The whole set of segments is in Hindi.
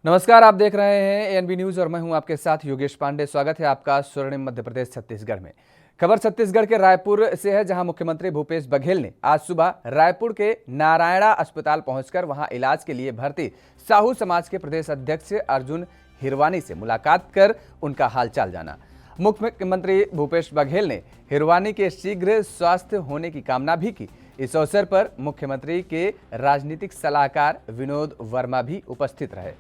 नमस्कार, आप देख रहे हैं एएनबी न्यूज और मैं हूं आपके साथ योगेश पांडे। स्वागत है आपका स्वर्णिम मध्य प्रदेश छत्तीसगढ़ में। खबर छत्तीसगढ़ के रायपुर से है, जहां मुख्यमंत्री भूपेश बघेल ने आज सुबह रायपुर के नारायणा अस्पताल पहुंचकर वहां इलाज के लिए भर्ती साहू समाज के प्रदेश अध्यक्ष अर्जुन हिरवानी से मुलाकात कर उनका हालचाल जाना। मुख्यमंत्री भूपेश बघेल ने हिरवानी के शीघ्र स्वास्थ्य होने की कामना भी की। इस अवसर पर मुख्यमंत्री के राजनीतिक सलाहकार विनोद वर्मा भी उपस्थित रहे।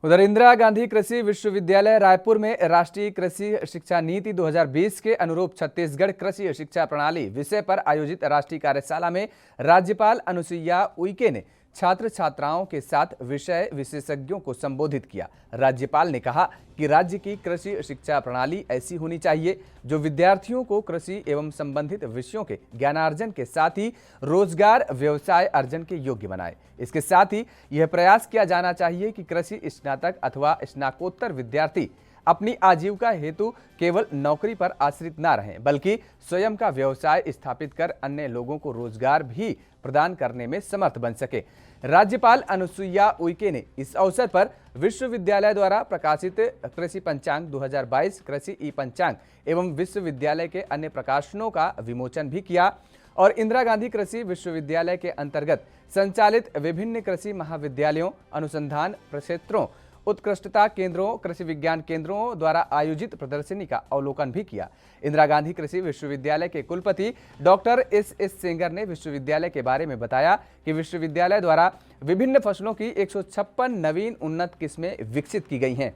उधर इंदिरा गांधी कृषि विश्वविद्यालय रायपुर में राष्ट्रीय कृषि शिक्षा नीति 2020 के अनुरूप छत्तीसगढ़ कृषि शिक्षा प्रणाली विषय पर आयोजित राष्ट्रीय कार्यशाला में राज्यपाल अनुसुईया उइके ने छात्र छात्राओं के साथ विषय विशेषज्ञों को संबोधित किया। राज्यपाल ने कहा कि राज्य की कृषि शिक्षा प्रणाली ऐसी होनी चाहिए जो विद्यार्थियों को कृषि एवं संबंधित विषयों के ज्ञानार्जन के साथ ही रोजगार व्यवसाय अर्जन के योग्य बनाए। इसके साथ ही यह प्रयास किया जाना चाहिए कि कृषि स्नातक अथवा स्नाकोत्तर विद्यार्थी अपनी आजीविका हेतु केवल नौकरी पर आश्रित न रहें, बल्कि स्वयं का व्यवसाय स्थापित कर अन्य लोगों को रोजगार भी प्रदान करने में समर्थ बन सके। राज्यपाल अनुसुईया उइके ने इस अवसर पर विश्वविद्यालय द्वारा प्रकाशित कृषि पंचांग 2022, कृषि ई पंचांग एवं विश्वविद्यालय के अन्य प्रकाशनों का विमोचन भी किया और इंदिरा गांधी कृषि विश्वविद्यालय के अंतर्गत संचालित विभिन्न कृषि महाविद्यालयों, अनुसंधान प्रक्षेत्रों, उत्कृष्टता केंद्रों, कृषि विज्ञान केंद्रों द्वारा आयोजित प्रदर्शनी का अवलोकन भी किया। इंदिरा गांधी कृषि विश्वविद्यालय के कुलपति डॉक्टर एस सेंगर ने विश्वविद्यालय के बारे में बताया कि विश्वविद्यालय द्वारा विभिन्न फसलों की 156 नवीन उन्नत किस्में विकसित की गई हैं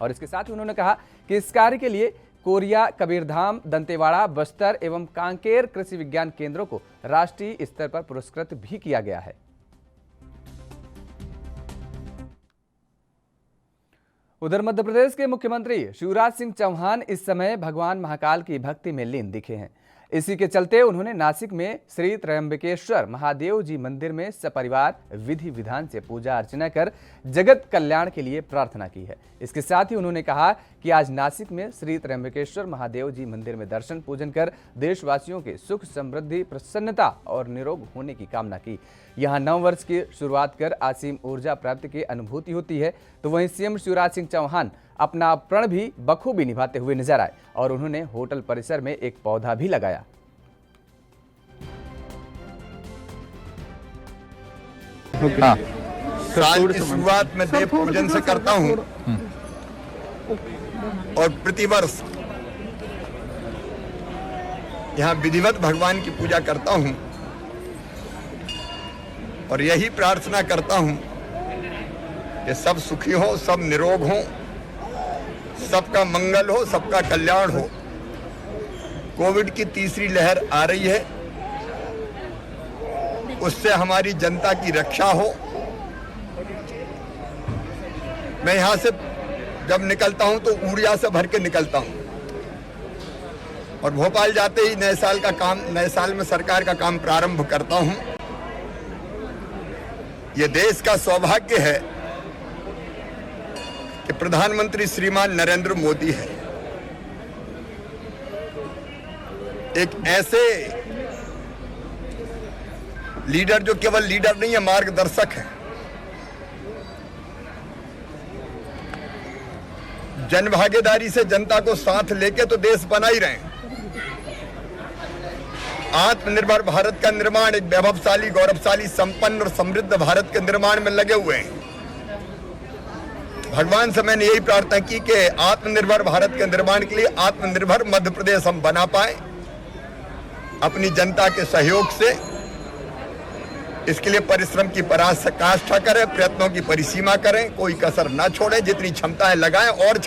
और इसके साथ ही उन्होंने कहा कि इस कार्य के लिए कोरिया, कबीरधाम, दंतेवाड़ा, बस्तर एवं कांकेर कृषि विज्ञान केंद्रों को राष्ट्रीय स्तर पर पुरस्कृत भी किया गया है। उधर मध्य प्रदेश के मुख्यमंत्री शिवराज सिंह चौहान इस समय भगवान महाकाल की भक्ति में लीन दिखे हैं। इसी के चलते उन्होंने नासिक में श्री त्र्यंबकेश्वर महादेव जी मंदिर में सपरिवार विधि विधान से पूजा अर्चना कर जगत कल्याण के लिए प्रार्थना की है। इसके साथ ही उन्होंने कहा कि आज नासिक में श्री त्र्यंबकेश्वर महादेव जी मंदिर में दर्शन पूजन कर देशवासियों के सुख, समृद्धि, प्रसन्नता और निरोग होने की कामना की। यहाँ नव वर्ष की शुरुआत कर असीम ऊर्जा प्राप्ति की अनुभूति होती है। तो वहीं सीएम शिवराज सिंह चौहान अपना प्रण भी बखूबी निभाते हुए नजर आए और उन्होंने होटल परिसर में एक पौधा भी लगाया। हाँ। साल की शुरुआत में देव पूजन से करता हूँ और प्रतिवर्ष यहाँ विधिवत भगवान की पूजा करता हूँ और यही प्रार्थना करता हूँ कि सब सुखी हो, सब निरोग हो, सबका मंगल हो, सबका कल्याण हो। कोविड की तीसरी लहर आ रही है, उससे हमारी जनता की रक्षा हो। मैं यहाँ से जब निकलता हूँ तो ऊर्जा से भर के निकलता हूँ और भोपाल जाते ही नए साल में सरकार का काम प्रारंभ करता हूँ। ये देश का सौभाग्य है कि प्रधानमंत्री श्रीमान नरेंद्र मोदी है, एक ऐसे लीडर जो केवल लीडर नहीं है, मार्गदर्शक है। जन भागीदारी से जनता को साथ लेके तो देश बना ही रहे हैं। आत्मनिर्भर भारत का निर्माण, एक वैभवशाली, गौरवशाली, संपन्न और समृद्ध भारत के निर्माण में लगे हुए हैं। भगवान से मैंने यही प्रार्थना की कि आत्मनिर्भर भारत के निर्माण के लिए आत्मनिर्भर मध्य प्रदेश हम बना पाए अपनी जनता के सहयोग से। इसके लिए परिश्रम की पराकाष्ठा करें, प्रयत्नों की परिसीमा करें, कोई कसर ना छोड़ें, जितनी क्षमता है लगाएं और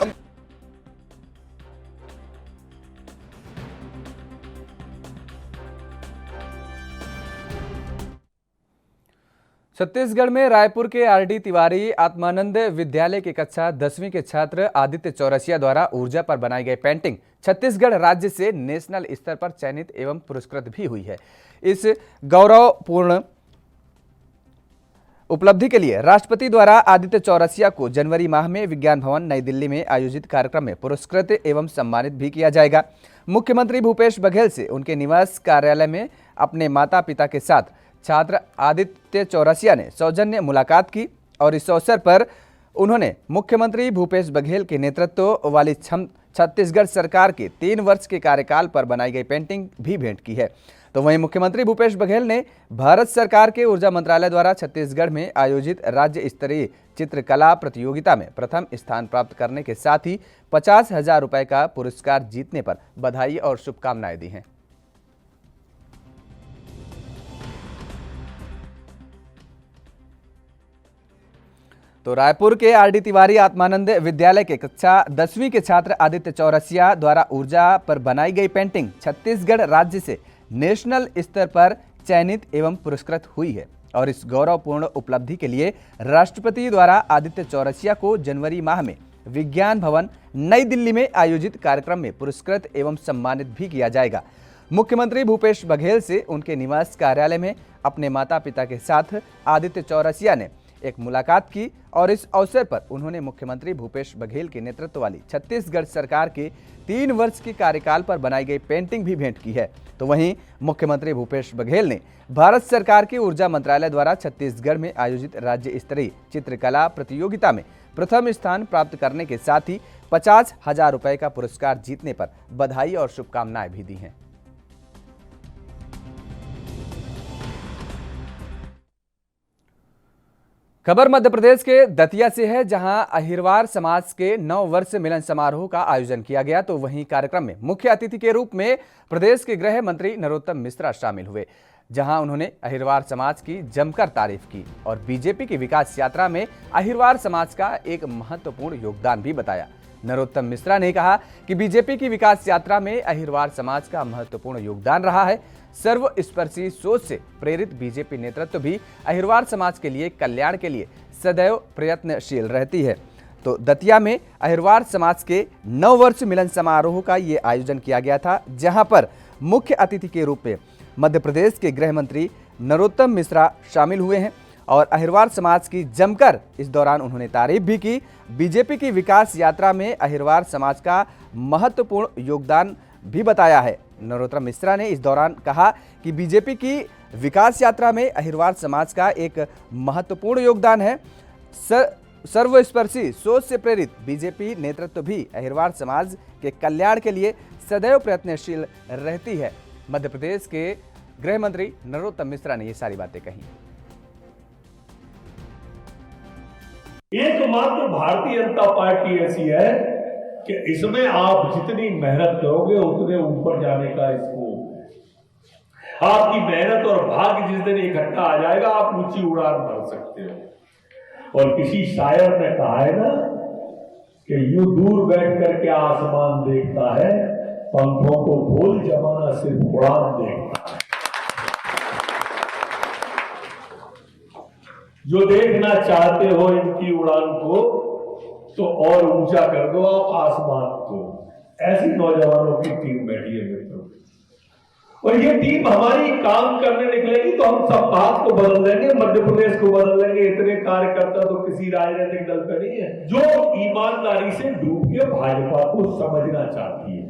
छत्तीसगढ़ में रायपुर के आरडी तिवारी आत्मानंद विद्यालय के कक्षा 10वीं के छात्र आदित्य चौरसिया द्वारा ऊर्जा पर बनाई गई पेंटिंग छत्तीसगढ़ राज्य से नेशनल स्तर पर चयनित एवं पुरस्कृत भी हुई है। इस गौरवपूर्ण उपलब्धि के लिए राष्ट्रपति द्वारा आदित्य चौरसिया को जनवरी माह में विज्ञान भवन नई दिल्ली में आयोजित कार्यक्रम में पुरस्कृत एवं सम्मानित भी किया जाएगा। मुख्यमंत्री भूपेश बघेल से उनके निवास कार्यालय में अपने माता पिता के साथ छात्र आदित्य चौरसिया ने सौजन्य मुलाकात की और इस अवसर पर उन्होंने मुख्यमंत्री भूपेश बघेल के नेतृत्व वाली छत्तीसगढ़ सरकार के 3 वर्ष के कार्यकाल पर बनाई गई पेंटिंग भी भेंट की है। तो वहीं मुख्यमंत्री भूपेश बघेल ने भारत सरकार के ऊर्जा मंत्रालय द्वारा छत्तीसगढ़ में आयोजित राज्य स्तरीय चित्रकला प्रतियोगिता में प्रथम स्थान प्राप्त करने के साथ ही 50,000 रुपए का पुरस्कार जीतने पर बधाई और शुभकामनाएं दी हैं। तो रायपुर के आरडी तिवारी आत्मानंद विद्यालय के कक्षा 10वीं के छात्र आदित्य चौरसिया द्वारा ऊर्जा पर बनाई गई पेंटिंग छत्तीसगढ़ राज्य से नेशनल स्तर पर चयनित एवं पुरस्कृत हुई है और इस गौरवपूर्ण उपलब्धि के लिए राष्ट्रपति द्वारा आदित्य चौरसिया को जनवरी माह में विज्ञान भवन नई दिल्ली में आयोजित कार्यक्रम में पुरस्कृत एवं सम्मानित भी किया जाएगा। मुख्यमंत्री भूपेश बघेल से उनके निवास कार्यालय में अपने माता पिता के साथ आदित्य चौरसिया ने एक मुलाकात की और इस अवसर पर उन्होंने मुख्यमंत्री भूपेश बघेल के नेतृत्व वाली छत्तीसगढ़ सरकार के 3 वर्ष के कार्यकाल पर बनाई गई पेंटिंग भी भेंट की है। तो वहीं मुख्यमंत्री भूपेश बघेल ने भारत सरकार के ऊर्जा मंत्रालय द्वारा छत्तीसगढ़ में आयोजित राज्य स्तरीय चित्रकला प्रतियोगिता में प्रथम स्थान प्राप्त करने के साथ ही 50,000 रुपए का पुरस्कार जीतने पर बधाई और शुभकामनाएं भी दी हैं। खबर मध्य प्रदेश के दतिया से है, जहां अहिरवार समाज के 9 वर्ष मिलन समारोह का आयोजन किया गया। तो वहीं कार्यक्रम में मुख्य अतिथि के रूप में प्रदेश के गृह मंत्री नरोत्तम मिश्रा शामिल हुए, जहां उन्होंने अहिरवार समाज की जमकर तारीफ की और बीजेपी की विकास यात्रा में अहिरवार समाज का एक महत्वपूर्ण योगदान भी बताया। नरोत्तम मिश्रा ने कहा कि बीजेपी की विकास यात्रा में अहिरवार समाज का महत्वपूर्ण योगदान रहा है। सर्वस्पर्शी सोच से प्रेरित बीजेपी नेतृत्व भी अहिरवार समाज के लिए कल्याण के लिए सदैव प्रयत्नशील रहती है। तो दतिया में अहिरवार समाज के 9 वर्ष मिलन समारोह का ये आयोजन किया गया था, जहां पर मुख्य अतिथि के रूप में मध्य प्रदेश के गृह मंत्री नरोत्तम मिश्रा शामिल हुए हैं और अहिरवार समाज की जमकर इस दौरान उन्होंने तारीफ भी की। बीजेपी की विकास यात्रा में अहिरवार समाज का महत्वपूर्ण योगदान भी बताया है। नरोत्तम मिश्रा ने इस दौरान कहा कि बीजेपी की विकास यात्रा में अहिरवार समाज का एक महत्वपूर्ण योगदान है। सर्वस्पर्शी सोच से प्रेरित बीजेपी नेतृत्व भी अहिरवार समाज के कल्याण के लिए सदैव प्रयत्नशील रहती है। मध्य प्रदेश के गृह मंत्री नरोत्तम मिश्रा ने ये सारी बातें कही। एकमात्र भारतीय जनता पार्टी ऐसी है कि इसमें आप जितनी मेहनत करोगे उतने ऊपर जाने का स्कोप। आपकी मेहनत और भाग्य जिस दिन इकट्ठा आ जाएगा, आप ऊंची उड़ान भर सकते हो। और किसी शायर ने कहा है ना कि यूं दूर बैठ करके आसमान देखता है, पंखों को भूल जमाना सिर्फ उड़ान देखता है। जो देखना चाहते हो इनकी उड़ान को, तो और ऊंचा कर दो आप आसमान को। ऐसी नौजवानों की टीम बैठी है मित्रों, और ये टीम हमारी काम करने निकलेगी तो हम संभाग को बदल देंगे, मध्य प्रदेश को बदल देंगे। इतने कार्यकर्ता तो किसी राजनीतिक दल पे नहीं है जो ईमानदारी से डूब के भाजपा को समझना चाहती है।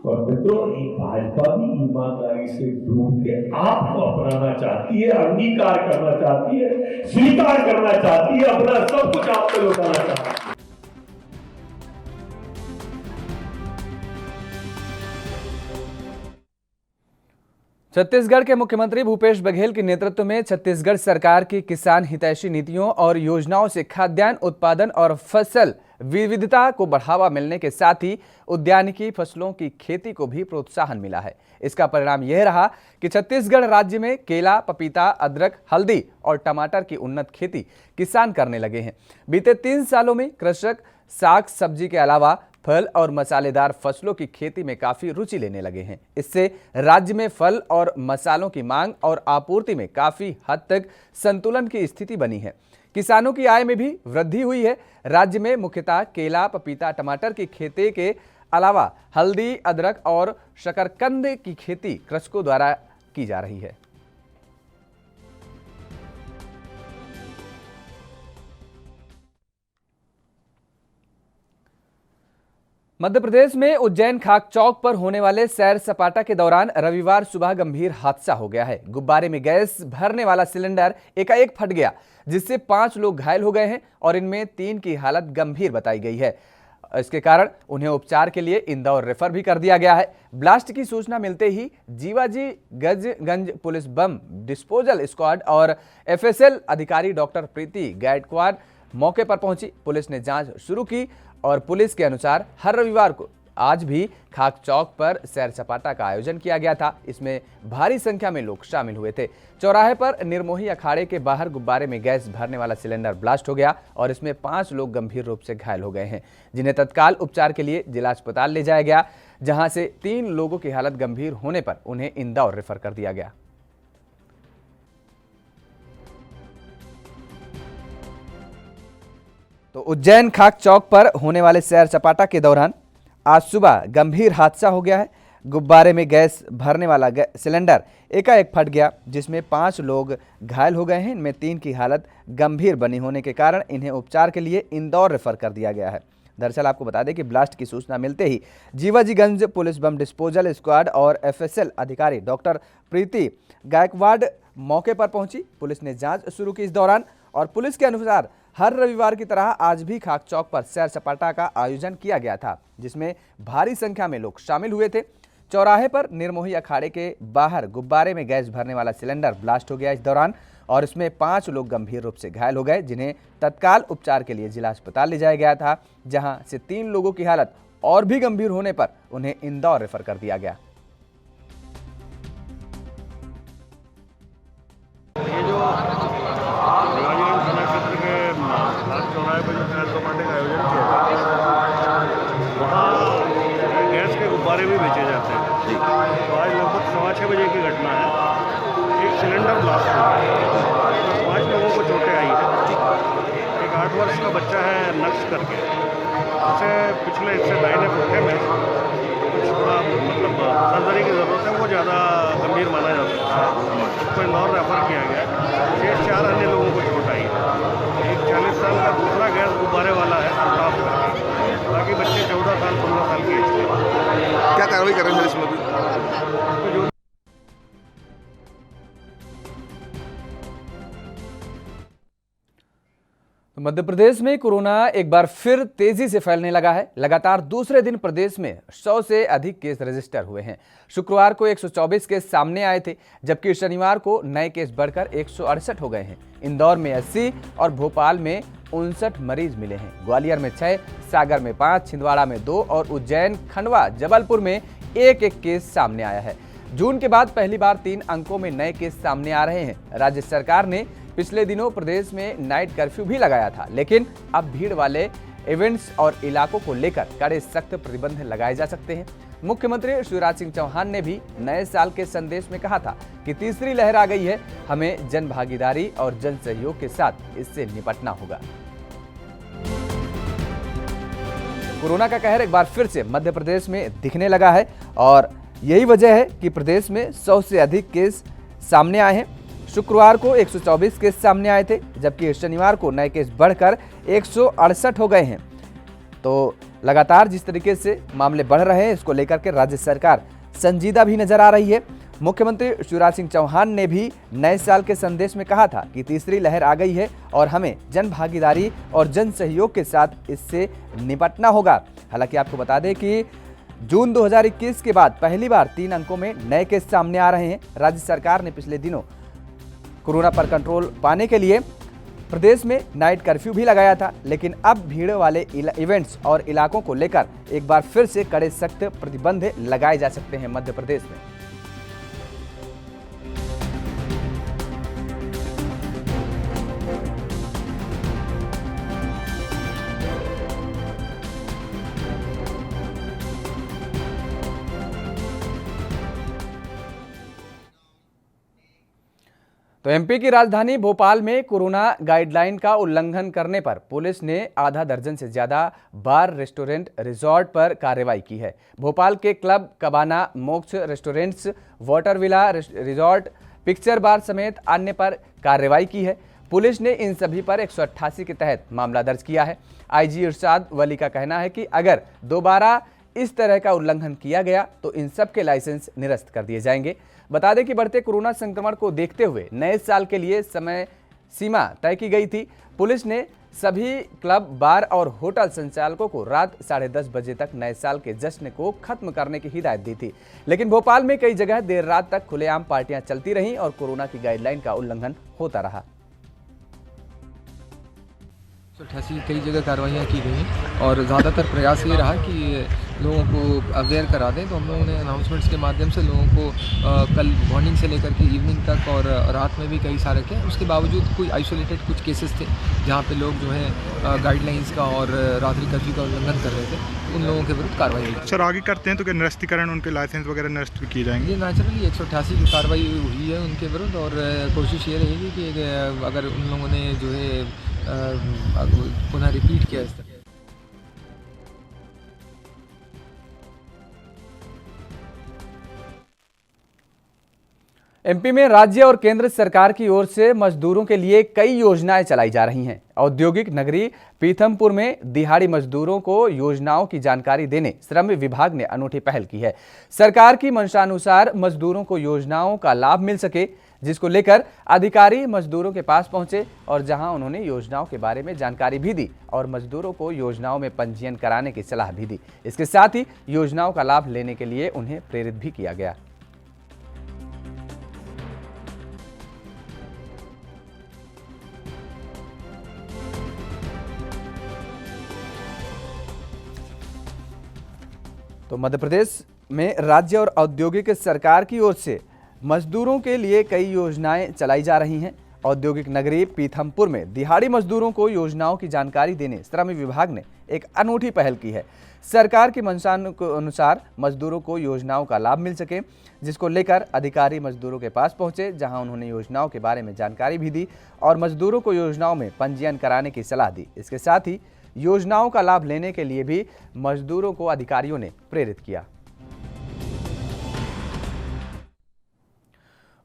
और मित्रों, भाजपा भी ईमानदारी से डूब के आपको अपनाना चाहती है, अंगीकार करना चाहती है, स्वीकार करना चाहती है, अपना सब कुछ आप पे लौटाना चाहती है। छत्तीसगढ़ के मुख्यमंत्री भूपेश बघेल के नेतृत्व में छत्तीसगढ़ सरकार की किसान हितैषी नीतियों और योजनाओं से खाद्यान्न उत्पादन और फसल विविधता को बढ़ावा मिलने के साथ ही उद्यानिकी फसलों की खेती को भी प्रोत्साहन मिला है। इसका परिणाम यह रहा कि छत्तीसगढ़ राज्य में केला, पपीता, अदरक, हल्दी और टमाटर की उन्नत खेती किसान करने लगे हैं। बीते 3 सालों में कृषक साग सब्जी के अलावा फल और मसालेदार फसलों की खेती में काफी रुचि लेने लगे हैं। इससे राज्य में फल और मसालों की मांग और आपूर्ति में काफी हद तक संतुलन की स्थिति बनी है। किसानों की आय में भी वृद्धि हुई है। राज्य में मुख्यतः केला, पपीता, टमाटर की खेती के अलावा हल्दी, अदरक और शकरकंद की खेती कृषकों द्वारा की जा रही है। मध्य प्रदेश में उज्जैन खाक चौक पर होने वाले सैर सपाटा के दौरान रविवार सुबह गंभीर हादसा हो गया है। गुब्बारे में गैस भरने वाला सिलेंडर एकाएक फट गया, जिससे 5 लोग घायल हो गए हैं और इनमें 3 की हालत गंभीर बताई गई है। इसके कारण उन्हें उपचार के लिए इंदौर रेफर भी कर दिया गया है। ब्लास्ट की सूचना मिलते ही जीवाजी गंज पुलिस बम डिस्पोजल स्क्वाड और एफएसएल अधिकारी डॉक्टर प्रीति गायकवाड मौके पर पहुंची। पुलिस ने जांच शुरू की और पुलिस के अनुसार हर रविवार को आज भी खाक चौक पर सैर सपाटा का आयोजन किया गया था। इसमें भारी संख्या में लोग शामिल हुए थे। चौराहे पर निर्मोही अखाड़े के बाहर गुब्बारे में गैस भरने वाला सिलेंडर ब्लास्ट हो गया और इसमें 5 लोग गंभीर रूप से घायल हो गए हैं, जिन्हें तत्काल उपचार के लिए जिला अस्पताल ले जाया गया, जहां से 3 लोगों की हालत गंभीर होने पर उन्हें इंदौर रेफर कर दिया गया। तो उज्जैन खाक चौक पर होने वाले सैर सपाटा के दौरान आज सुबह गंभीर हादसा हो गया है। गुब्बारे में गैस भरने वाला सिलेंडर एकाएक फट गया, जिसमें 5 लोग घायल हो गए हैं। इनमें 3 की हालत गंभीर बनी होने के कारण इन्हें उपचार के लिए इंदौर रेफर कर दिया गया है। दरअसल आपको बता दें कि ब्लास्ट की सूचना मिलते ही Jiwajiganj police bomb disposal squad और एफएसएल अधिकारी डॉक्टर प्रीति गायकवाड मौके पर पहुंची। पुलिस ने जांच शुरू की इस दौरान, और पुलिस के अनुसार हर रविवार की तरह आज भी खाक चौक पर सैर सपाटा का आयोजन किया गया था, जिसमें भारी संख्या में लोग शामिल हुए थे। चौराहे पर निर्मोही अखाड़े के बाहर गुब्बारे में गैस भरने वाला सिलेंडर ब्लास्ट हो गया इस दौरान, और इसमें 5 लोग गंभीर रूप से घायल हो गए, जिन्हें तत्काल उपचार के लिए जिला अस्पताल ले जाया गया था, जहां से 3 लोगों की हालत और भी गंभीर होने पर उन्हें इंदौर रेफर कर दिया गया। चौराहे पर जो सैर सपाटे का आयोजन किया जाता है, वहाँ गैस के गुब्बारे भी बेचे जाते हैं। तो आज लगभग 6:15 बजे की घटना है। एक सिलेंडर ब्लास्ट हो गया, 5 लोगों को चोटें आई है। एक 8 वर्ष का बच्चा है नक्श करके, उसे पिछले इससे दाहिने पुट्ठे में कुछ थोड़ा मतलब सर्जरी की ज़रूरत है, वो ज़्यादा गंभीर माना जाता है। उसको इंदौर रेफर किया गया। शेष 4 अन्य लोगों को चोट आई है। एक 40 साल का दूसरा गैस गुब्बारे वाला है अल्ताफ करके, बाकी बच्चे 14 साल 15 साल की एज के। क्या कार्रवाई कर रहे हैं इसमें? मध्य प्रदेश में कोरोना एक बार फिर तेजी से फैलने लगा है। लगातार दूसरे दिन प्रदेश में 100 से अधिक केस रजिस्टर हुए हैं। शुक्रवार को 124 केस सामने आए थे, जबकि शनिवार को नए केस बढ़कर 168 हो गए हैं। इंदौर में 80 और भोपाल में 59 मरीज मिले हैं। ग्वालियर में 6, सागर में 5, छिंदवाड़ा में 2 और उज्जैन, खंडवा, जबलपुर में 1-1 केस सामने आया है। जून के बाद पहली बार 3 अंकों में नए केस सामने आ रहे हैं। राज्य सरकार ने पिछले दिनों प्रदेश में नाइट कर्फ्यू भी लगाया था, लेकिन अब भीड़ वाले इवेंट्स और इलाकों को लेकर कड़े सख्त प्रतिबंध लगाए जा सकते हैं। मुख्यमंत्री शिवराज सिंह चौहान ने भी नए साल के संदेश में कहा था कि तीसरी लहर आ गई है, हमें जन भागीदारी और जन सहयोग के साथ इससे निपटना होगा। कोरोना का कहर एक बार फिर से मध्य प्रदेश में दिखने लगा है, और यही वजह है कि प्रदेश में 100 से अधिक केस सामने आए हैं। शुक्रवार को 124 केस सामने आए थे, जबकि शनिवार को नए केस बढ़कर 168 हो गए हैं। तो लगातार जिस तरीके से मामले बढ़ रहे हैं, इसको लेकर के राज्य सरकार संजीदा भी नजर आ रही है। मुख्यमंत्री शिवराज सिंह चौहान ने भी नए साल के संदेश में कहा था कि तीसरी लहर आ गई है और हमें जन भागीदारी और जन सहयोग के साथ इससे निपटना होगा। हालांकि आपको बता दें कि जून 2021 के बाद पहली बार 3 अंकों में नए केस सामने आ रहे हैं। राज्य सरकार ने पिछले दिनों कोरोना पर कंट्रोल पाने के लिए प्रदेश में नाइट कर्फ्यू भी लगाया था, लेकिन अब भीड़ वाले इवेंट्स और इलाकों को लेकर एक बार फिर से कड़े सख्त प्रतिबंध लगाए जा सकते हैं मध्य प्रदेश में। तो एमपी की राजधानी भोपाल में कोरोना गाइडलाइन का उल्लंघन करने पर पुलिस ने आधा दर्जन से ज्यादा बार, रेस्टोरेंट, रिजॉर्ट पर कार्रवाई की है। भोपाल के club cabana, Moksha restaurants, water villa resort, picture bar समेत अन्य पर कार्रवाई की है। पुलिस ने इन सभी पर 188 के तहत मामला दर्ज किया है। आईजी इरशाद वली का कहना है कि अगर दोबारा इस तरह का उल्लंघन किया गया तो इन सब के लाइसेंस निरस्त कर दिए जाएंगे। बता दें कि बढ़ते कोरोना संक्रमण को देखते हुए नए साल के लिए समय सीमा तय की गई थी। पुलिस ने सभी क्लब, बार और होटल संचालकों को रात 10:30 बजे तक नए साल के जश्न को खत्म करने की हिदायत दी थी, लेकिन भोपाल में कई जगह देर रात तक खुलेआम पार्टियां चलती रहीं और कोरोना की गाइडलाइन का उल्लंघन होता रहा। 88 कई जगह कार्रवाइयाँ की गई और ज़्यादातर प्रयास ये रहा कि लोगों को अवेयर करा दें। तो हम लोगों ने अनाउंसमेंट्स के माध्यम से लोगों को कल मॉर्निंग से लेकर के इवनिंग तक और रात में भी कई सारे के, उसके बावजूद कोई आइसोलेटेड कुछ केसेस थे जहाँ पे लोग जो है गाइडलाइंस का और रात्रि कर्फ्यू का उल्लंघन कर रहे थे, उन लोगों के विरुद्ध कार्रवाई हुई। सर आगे करते हैं तो क्या निरस्तीकरण, उनके लाइसेंस वगैरह निरस्त किए जाएंगे? ये नेचुरली 188 की कार्रवाई हुई है उनके विरुद्ध और कोशिश ये रहेगी कि अगर उन लोगों ने जो है पुनः रिपीट किया इस तरह। एमपी में राज्य और केंद्र सरकार की ओर से मजदूरों के लिए कई योजनाएं चलाई जा रही हैं। औद्योगिक नगरी पीथमपुर में दिहाड़ी मजदूरों को योजनाओं की जानकारी देने श्रम विभाग ने अनूठी पहल की है। सरकार की मंशानुसार मजदूरों को योजनाओं का लाभ मिल सके, जिसको लेकर अधिकारी मजदूरों के पास पहुंचे और जहां उन्होंने योजनाओं के बारे में जानकारी भी दी और मजदूरों को योजनाओं में पंजीयन कराने की सलाह भी दी। इसके साथ ही योजनाओं का लाभ लेने के लिए उन्हें प्रेरित भी किया गया। तो मध्य प्रदेश में राज्य और औद्योगिक सरकार की ओर से मजदूरों के लिए कई योजनाएं चलाई जा रही हैं। औद्योगिक नगरी पीथमपुर में दिहाड़ी मजदूरों को योजनाओं की जानकारी देने श्रम विभाग ने एक अनूठी पहल की है। सरकार की मंशा अनुसार मजदूरों को योजनाओं का लाभ मिल सके, जिसको लेकर अधिकारी मजदूरों के पास पहुंचे, जहां उन्होंने योजनाओं के बारे में जानकारी भी दी और मजदूरों को योजनाओं में पंजीयन कराने की सलाह दी। इसके साथ ही योजनाओं का लाभ लेने के लिए भी मजदूरों को अधिकारियों ने प्रेरित किया।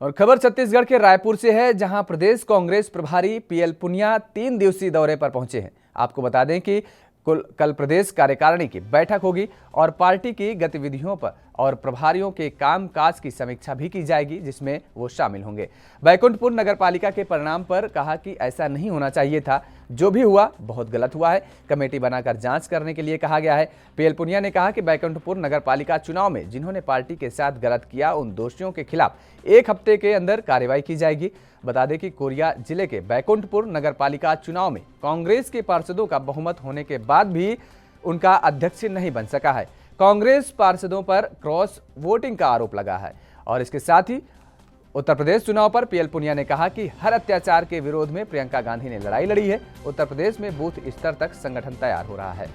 और खबर छत्तीसगढ़ के रायपुर से है, जहां प्रदेश कांग्रेस प्रभारी पीएल पुनिया 3 दिवसीय दौरे पर पहुंचे हैं। आपको बता दें कि कल प्रदेश कार्यकारिणी की बैठक होगी और पार्टी की गतिविधियों पर और प्रभारियों के कामकाज की समीक्षा भी की जाएगी, जिसमें वो शामिल होंगे। बैकुंठपुर नगरपालिका के परिणाम पर कहा कि ऐसा नहीं होना चाहिए था, जो भी हुआ बहुत गलत हुआ है। कमेटी बनाकर जांच करने के लिए कहा गया है। पीएल पुनिया ने कहा कि बैकुंठपुर नगरपालिका चुनाव में जिन्होंने पार्टी के साथ गलत किया, उन दोषियों के खिलाफ 1 हफ्ते के अंदर कार्रवाई की जाएगी। बता दें कि कोरिया जिले के बैकुंठपुर नगरपालिका चुनाव में कांग्रेस के पार्षदों का बहुमत होने के बाद भी उनका अध्यक्ष नहीं बन सका है। कांग्रेस पार्षदों पर क्रॉस वोटिंग का आरोप लगा है। और इसके साथ ही उत्तर प्रदेश चुनाव पर पीएल पुनिया ने कहा कि हर अत्याचार के विरोध में प्रियंका गांधी ने लड़ाई लड़ी है। उत्तर प्रदेश में बूथ स्तर तक संगठन तैयार हो रहा है।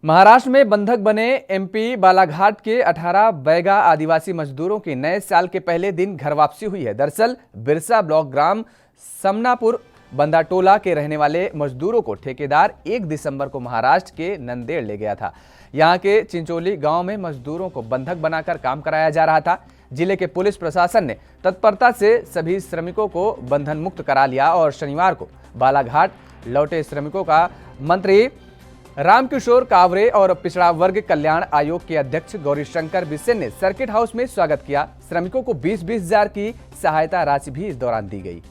महाराष्ट्र में बंधक बने एमपी बालाघाट के 18 बैगा आदिवासी मजदूरों की नए साल के पहले दिन घर वापसी हुई है। दरअसल बिरसा ब्लॉक ग्राम समनापुर बंदाटोला के रहने वाले मजदूरों को ठेकेदार 1 दिसंबर को महाराष्ट्र के नंदेड़ ले गया था। यहां के चिंचोली गांव में मजदूरों को बंधक बनाकर काम कराया जा रहा था। जिले के पुलिस प्रशासन ने तत्परता से सभी श्रमिकों को बंधन मुक्त करा लिया और शनिवार को बालाघाट लौटे श्रमिकों का मंत्री रामकिशोर कावरे और पिछड़ा वर्ग कल्याण आयोग के अध्यक्ष गौरीशंकर बिसेन ने सर्किट हाउस में स्वागत किया। श्रमिकों को 20-20 हजार की सहायता राशि भी इस दौरान दी गई।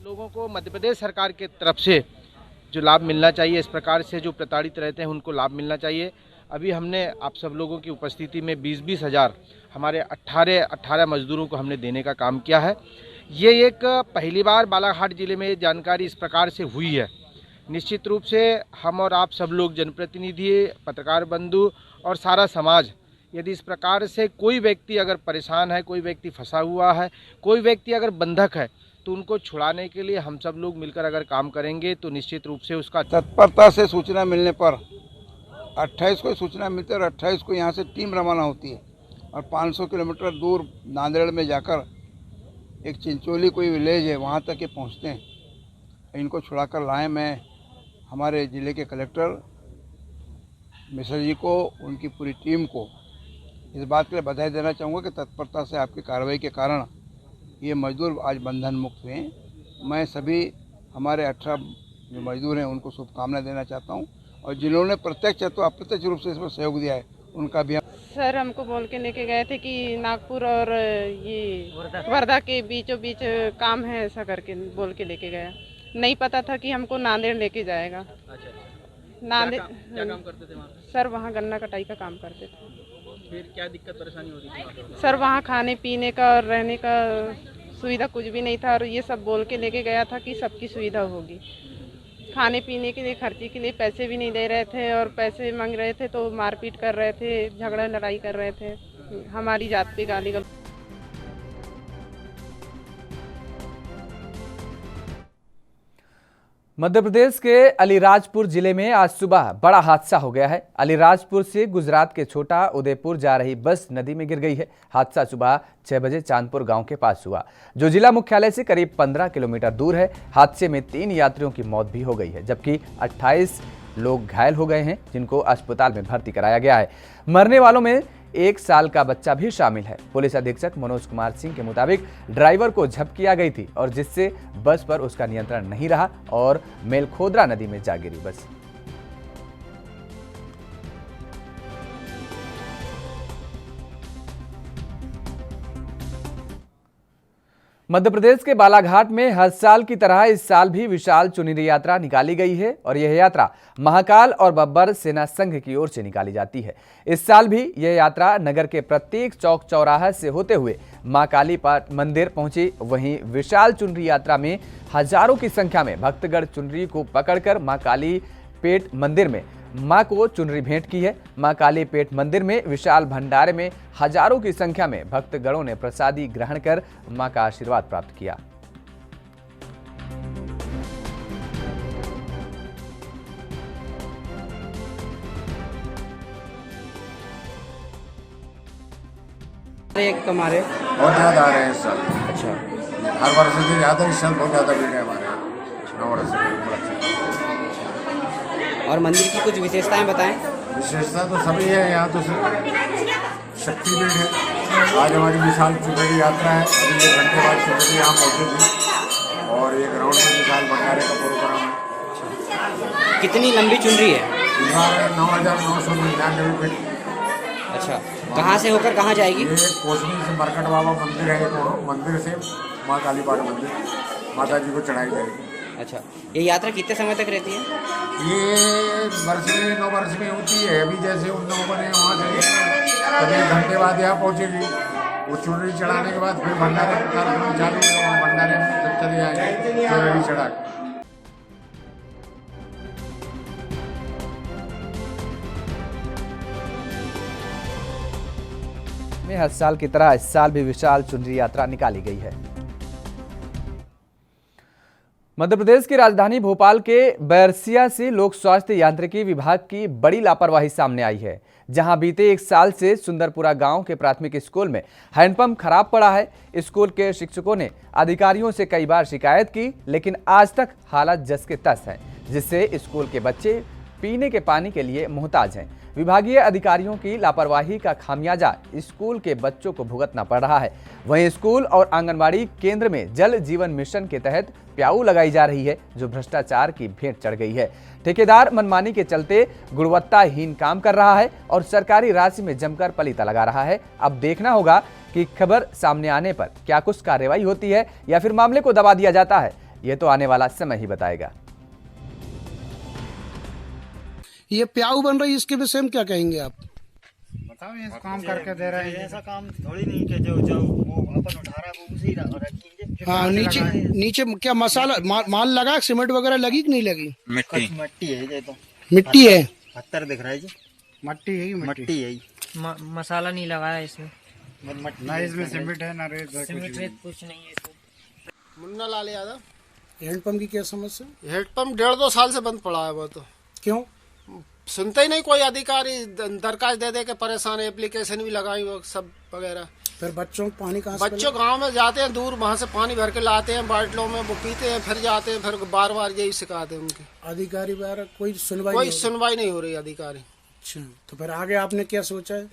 लोगों को मध्य प्रदेश सरकार की तरफ से जो लाभ मिलना चाहिए, इस प्रकार से जो प्रताड़ित रहते हैं उनको लाभ मिलना चाहिए। अभी हमने आप सब लोगों की उपस्थिति में 20-20 हजार हमारे 18 मजदूरों को हमने देने का काम किया है। ये एक पहली बार बालाघाट जिले में जानकारी इस प्रकार से हुई है। निश्चित रूप से हम और आप सब लोग जनप्रतिनिधि, पत्रकार बंधु और सारा समाज, यदि इस प्रकार से कोई व्यक्ति अगर परेशान है, कोई व्यक्ति फंसा हुआ है, कोई व्यक्ति अगर बंधक है, तो उनको छुड़ाने के लिए हम सब लोग मिलकर अगर काम करेंगे तो निश्चित रूप से उसका तत्परता से सूचना मिलने पर 28 को सूचना मिलती है और 28 को यहाँ से टीम रवाना होती है और 500 किलोमीटर दूर नांदेड़ में जाकर एक चिंचोली कोई विलेज है, वहाँ तक ये पहुँचते हैं। इनको छुड़ाकर लाए। मैं हमारे ज़िले के कलेक्टर मिश्रा जी को, उनकी पूरी टीम को इस बात के लिए बधाई देना चाहूँगा कि तत्परता से आपकी कार्रवाई के कारण ये मजदूर आज बंधन मुक्त हुए हैं। मैं सभी हमारे 18 जो मजदूर हैं उनको शुभकामनाएं देना चाहता हूँ, और जिन्होंने प्रत्यक्ष तो अप्रत्यक्ष रूप से इसमें सहयोग दिया है उनका भी। सर हमको बोल के लेके गए थे कि नागपुर और ये वर्धा के बीचों बीच काम है, ऐसा करके बोल के लेके गया। नहीं पता था कि हमको नांदेड़ लेके जाएगा। नांदेड़ क्या काम करते थे वहाँ? सर वहाँ गन्ना कटाई का काम करते थे। फिर क्या दिक्कत परेशानी हो रही थी? सर वहाँ खाने पीने का और रहने का सुविधा कुछ भी नहीं था, और ये सब बोल के लेके गया था कि सबकी सुविधा होगी। खाने पीने के लिए, खर्चे के लिए पैसे भी नहीं दे रहे थे, और पैसे मांग रहे थे तो मारपीट कर रहे थे, झगड़ा लड़ाई कर रहे थे, हमारी जात पे गाली गलौज। मध्य प्रदेश के अलीराजपुर जिले में आज सुबह बड़ा हादसा हो गया है। अलीराजपुर से गुजरात के छोटा उदेपुर जा रही बस नदी में गिर गई है। हादसा सुबह 6 बजे चांदपुर गांव के पास हुआ, जो जिला मुख्यालय से करीब 15 किलोमीटर दूर है। हादसे में 3 यात्रियों की मौत भी हो गई है, जबकि 28 लोग घायल हो गए हैं, जिनको अस्पताल में भर्ती कराया गया है। मरने वालों में 1 साल का बच्चा भी शामिल है। पुलिस अधीक्षक मनोज कुमार सिंह के मुताबिक ड्राइवर को झपकी आ गई थी, और जिससे बस पर उसका नियंत्रण नहीं रहा और मेलखोदरा नदी में जा गिरी बस। मध्य प्रदेश के बालाघाट में हर साल की तरह इस साल भी विशाल चुनरी यात्रा निकाली गई है, और यह यात्रा महाकाल और बब्बर सेना संघ की ओर से निकाली जाती है। इस साल भी यह यात्रा नगर के प्रत्येक चौक चौराहा से होते हुए मां काली मंदिर पहुंची। वहीं विशाल चुनरी यात्रा में हजारों की संख्या में भक्तगण चुनरी को पकड़कर मां काली पेट मंदिर में मां को चुनरी भेंट की है। मां काली पेट मंदिर में विशाल भंडारे में हजारों की संख्या में भक्तगणों ने प्रसादी ग्रहण कर मां का आशीर्वाद प्राप्त किया। हमारे बहुत ज़्यादा आ रहे हैं इस साल। अच्छा, हर वर्ष से ज़्यादा इस साल बहुत ज़्यादा भीड़ है हमारे यहाँ। 9 वर्ष से। और मंदिर की कुछ विशेषताएं बताएं। विशेषता तो सभी है यहाँ, तो शक्तिपीठ है। आज हमारी विशाल चुनरी यात्रा है, अभी 1 घंटे बाद चुनरी यहाँ पहुँचेगी, और ये ग्राउंड में विशाल भंडारे का प्रोग्राम है। कितनी लंबी चुनरी है? 9,999 फीट। अच्छा, कहाँ से होकर कहाँ जाएगी? ये कोसमी से मरकट बाबा मंदिर है, मंदिर से माँ काली पाट मंदिर माता जी को चढ़ाई जाएगी। अच्छा, ये यात्रा कितने समय तक रहती है? ये वर्ष में 9 वर्ष में होती है। अभी जैसे उन लोगों ने वहाँ से कभी 1 घंटे बाद यहाँ पहुँचेगी। वो चुनरी चढ़ाने के बाद फिर भंडारे का कार्यक्रम चालू है, भंडारे में सब चले जाएंगे चुनरी चढ़ा के। हर साल की तरह इस साल भी विशाल चुनरी यात्रा निकाली गई है। मध्य प्रदेश की राजधानी भोपाल के बैरसिया से लोक स्वास्थ्य यांत्रिकी विभाग की बड़ी लापरवाही सामने आई है, जहां बीते 1 साल से सुंदरपुरा गांव के प्राथमिक स्कूल में हैंडपंप खराब पड़ा है। स्कूल के शिक्षकों ने अधिकारियों से कई बार शिकायत की, लेकिन आज तक हालत जस के तस है, जिससे स्कूल के बच्चे पीने के पानी के लिए मोहताज हैं। विभागीय अधिकारियों की लापरवाही का खामियाजा स्कूल के बच्चों को भुगतना पड़ रहा है। वहीं स्कूल और आंगनबाड़ी केंद्र में जल जीवन मिशन के तहत प्याऊ लगाई जा रही है, जो भ्रष्टाचार की भेंट चढ़ गई है। ठेकेदार मनमानी के चलते गुणवत्ताहीन काम कर रहा है और सरकारी राशि में जमकर पलीता लगा रहा है। अब देखना होगा कि खबर सामने आने पर क्या कुछ कार्रवाई होती है या फिर मामले को दबा दिया जाता है। यह तो आने वाला समय ही बताएगा। ये प्याऊ बन रही है, इसके विषय में क्या कहेंगे आप? बताओ, ये काम करके दे रहे हैं। ऐसा काम थोड़ी नहीं कि जो वो अपन उठा रहा है वो उसी रखेंगे। हाँ, नीचे क्या मसाला माल लगा, सीमेंट वगैरह लगी कि नहीं लगी? मिट्टी है ये तो। मिट्टी है, पत्थर दिख रहा है जी। मट्टी है, मट्टी है। मसाला नहीं लगाया इसमें, ना इसमें सीमेंट है ना रेत है, कुछ नहीं है इसमें। मुन्ना लाल यादव। हैंडपंप की क्या समस्या? हेडपंप 1.5-2 साल से बंद पड़ा है। वो तो क्यों? सुनते ही नहीं कोई अधिकारी, दरखास्त दे दे के परेशान, एप्लीकेशन भी लगाई वो सब वगैरह। फिर बच्चों को पानी कहाँ से? बच्चों गांव में जाते हैं दूर, वहाँ से पानी भर के लाते हैं बाल्टियों में, वो पीते हैं, फिर जाते हैं, फिर बार बार यही शिकायत है उनकी। अधिकारी वगैरह कोई सुनवाई नहीं हो रही अधिकारी। अच्छा, तो फिर आगे आपने क्या सोचा है?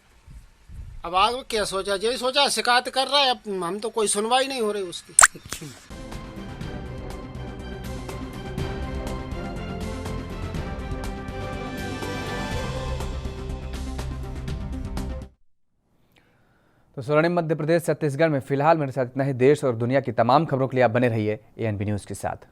अब आगे क्या सोचा, यही सोचा शिकायत कर रहा है, अब हम तो कोई सुनवाई नहीं हो रही उसकी। अच्छा। तो स्वर्णिम मध्य प्रदेश छत्तीसगढ़ में फिलहाल मेरे साथ इतना ही। देश और दुनिया की तमाम खबरों के लिए आप बने रहिए ANB न्यूज़ के साथ।